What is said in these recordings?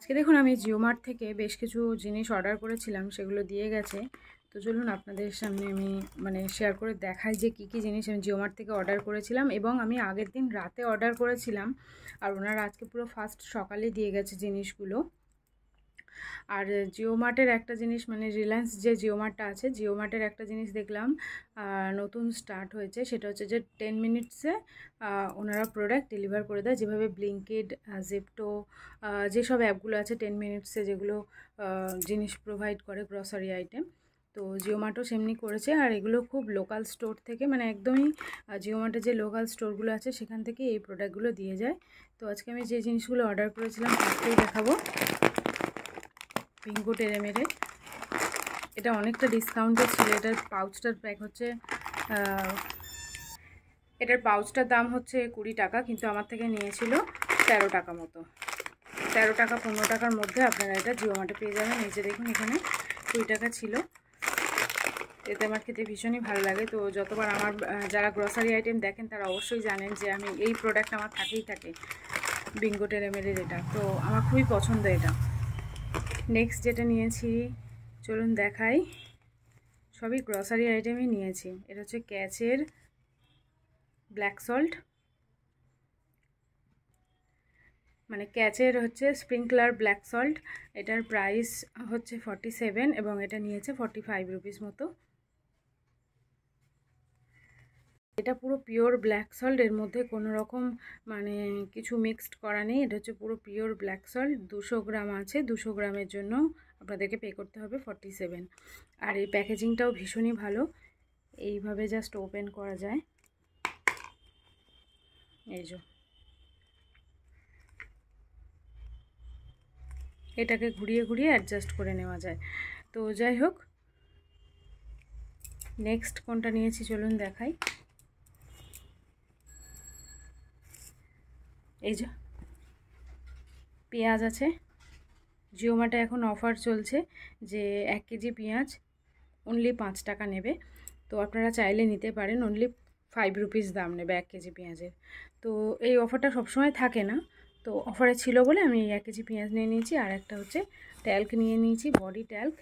আজকে দেখুন আমি জিও মার্ট থেকে বেশ কিছু জিনিস অর্ডার করেছিলাম, সেগুলো দিয়ে গেছে। তো চলুন আপনাদের সামনে আমি শেয়ার করে দেখাই যে কী কী জিনিস আমি জিও মার্ট থেকে অর্ডার করেছিলাম, এবং আমি আগের দিন রাতে অর্ডার করেছিলাম আর ওনারা আজকে পুরো ফার্স্ট সকালে দিয়ে গেছে জিনিসগুলো। আর জিও মার্টের একটা জিনিস রিলায়েন্স যে জিও মার্টটা আছে, জিও মার্টের একটা জিনিস দেখলাম নতুন স্টার্ট হয়েছে, সেটা হচ্ছে যে 10 মিনিটসে ওনারা প্রোডাক্ট ডেলিভার করে দেয়। যেভাবে ব্লিঙ্কিট, জেপ্টো, যেসব অ্যাপগুলো আছে 10 মিনিটসে যেগুলো জিনিস প্রোভাইড করে গ্রসারি আইটেম, তো জিও মার্টও সেমনি করেছে। আর এগুলো খুব লোকাল স্টোর থেকে, একদমই জিও মার্টের যে লোকাল স্টোরগুলো আছে সেখান থেকে এই প্রোডাক্টগুলো দিয়ে যায়। তো আজকে আমি যে জিনিসগুলো অর্ডার করেছিলাম তাকেই দেখাবো। বিঙ্গো টেরেমেরে, এটা অনেকটা ডিসকাউন্টে ছিল। এটার পাউচটার প্যাক হচ্ছে এটার পাউচটার দাম হচ্ছে 20 টাকা, কিন্তু আমার থেকে নিয়েছিল 13 টাকা মতো। 13 টাকা 15 টাকার মধ্যে আপনারা এটা জিও মার্টে পেয়ে যাবেন। এই যে দেখুন এখানে 20 টাকা ছিল। এতে আমার খেতে ভীষণই ভালো লাগে। তো যতবার আমার যারা গ্রসারি আইটেম দেখেন তারা অবশ্যই জানেন যে আমি এই প্রোডাক্ট আমার থাকেই থাকে, বিঙ্গো টেরেমেরের এটা। তো আমার খুবই পছন্দ এটা। নেক্সট যেটা নিয়েছি চলুন দেখাই, সবই গ্রসারি আইটেমই নিয়েছি। এটা হচ্ছে ক্যাচের ব্ল্যাক সল্ট, ক্যাচের হচ্ছে স্প্রিংকলার ব্ল্যাক সল্ট। এটার প্রাইস হচ্ছে 47 এবং এটা নিয়েছে 45 রুপিস মতো। এটা পুরো পিওর ব্ল্যাক সল্ট, এর মধ্যে কোনো রকম কিছু মিক্সড করা নেই। এটা হচ্ছে পুরো পিওর ব্ল্যাক সল্ট। 200 গ্রাম আছে, 200 গ্রামের জন্য আপনাদেরকে পে করতে হবে 47। আর এই প্যাকেজিংটাও ভীষণই ভালো, এইভাবে জাস্ট ওপেন করা যায়। এই যে এটাকে ঘুরিয়ে ঘুরিয়ে অ্যাডজাস্ট করে নেওয়া যায়। তো যাই হোক, নেক্সট কোনটা নিয়েছি চলুন দেখাই। এই যে পেঁয়াজ আছে, জিও মার্টে এখন অফার চলছে যে 1 কেজি পেঁয়াজ অনলি 5 টাকা নেবে। তো আপনারা চাইলে নিতে পারেন, অনলি 5 রুপিস দাম নেবে 1 কেজি পেঁয়াজের। তো এই অফারটা সবসময় থাকে না, তো অফারে ছিল বলে আমি 1 কেজি পেঁয়াজ নিয়ে নিয়েছি। আর একটা হচ্ছে ট্যাল্ক নিয়ে নিয়েছি, বডি ট্যাল্ক,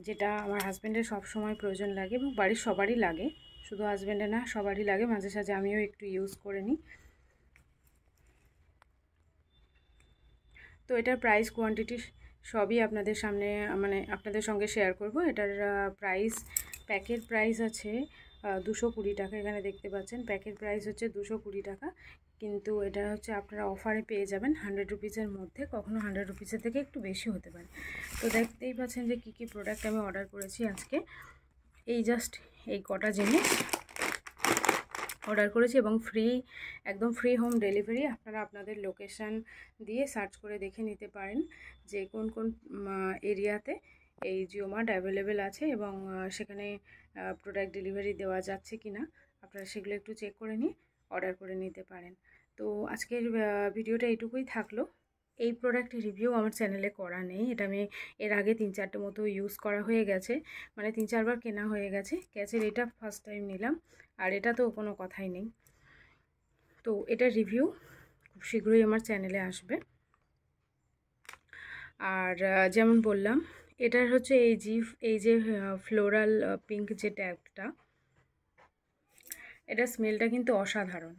যেটা আমার হাজব্যান্ডের সবসময় প্রয়োজন লাগে এবং বাড়ির সবারই লাগে, শুধু হাজব্যান্ডের না সবারই লাগে। মাঝে সাঝে আমিও একটু ইউজ করে নিই। তো এটার প্রাইস, কোয়ান্টিটি সবই আপনাদের সামনে আপনাদের সঙ্গে শেয়ার করব। এটার প্রাইস, প্যাকের প্রাইস আছে 220 টাকা। এখানে দেখতে পাচ্ছেন প্যাকের প্রাইস হচ্ছে 220 টাকা, কিন্তু এটা হচ্ছে আপনারা অফারে পেয়ে যাবেন 100 রুপিসের মধ্যে, কখনো 100 রুপিসের থেকে একটু বেশি হতে পারে। তো দেখতেই পাচ্ছেন যে কী কী প্রোডাক্ট আমি অর্ডার করেছি আজকে। এই জাস্ট এই কটা জিনিস অর্ডার করেছি এবং একদম ফ্রি হোম ডেলিভারি। আপনারা আপনাদের লোকেশান দিয়ে সার্চ করে দেখে নিতে পারেন যে কোন কোন এরিয়াতে এই জিও মার্ট অ্যাভেলেবেল আছে এবং সেখানে প্রোডাক্ট ডেলিভারি দেওয়া যাচ্ছে কি না, আপনারা সেগুলো একটু চেক করে নিয়ে অর্ডার করে নিতে পারেন। তো আজকের ভিডিওটা এইটুকুই থাকলো। এই প্রোডাক্টের রিভিউ আমার চ্যানেলে করা নেই, এটা আমি এর আগে 3-4টে মতো ইউজ করা হয়ে গেছে, 3-4 বার কেনা হয়ে গেছে। ক্যাচের এটা ফার্স্ট টাইম নিলাম, আর এটা তো কোনো কথাই নেই। তো এটার রিভিউ খুব শীঘ্রই আমার চ্যানেলে আসবে। আর যেমন বললাম, এটার হচ্ছে এই যে ফ্লোরাল পিঙ্ক যে ট্যাগটা, এটা স্মেলটা কিন্তু অসাধারণ।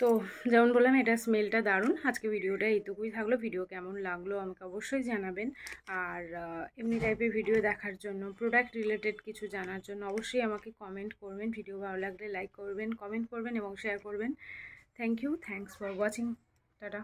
তো যেমন বললাম, এটা স্মেলটা দারুণ। আজকে ভিডিওটা এইটুকুই থাকলো। ভিডিও কেমন লাগলো আমাকে অবশ্যই জানাবেন। আর এমনি টাইপের ভিডিও দেখার জন্য, প্রোডাক্ট রিলেটেড কিছু জানার জন্য অবশ্যই আমাকে কমেন্ট করবেন। ভিডিও ভালো লাগলে লাইক করবেন, কমেন্ট করবেন এবং শেয়ার করবেন। Thank you, thanks for watching, tata.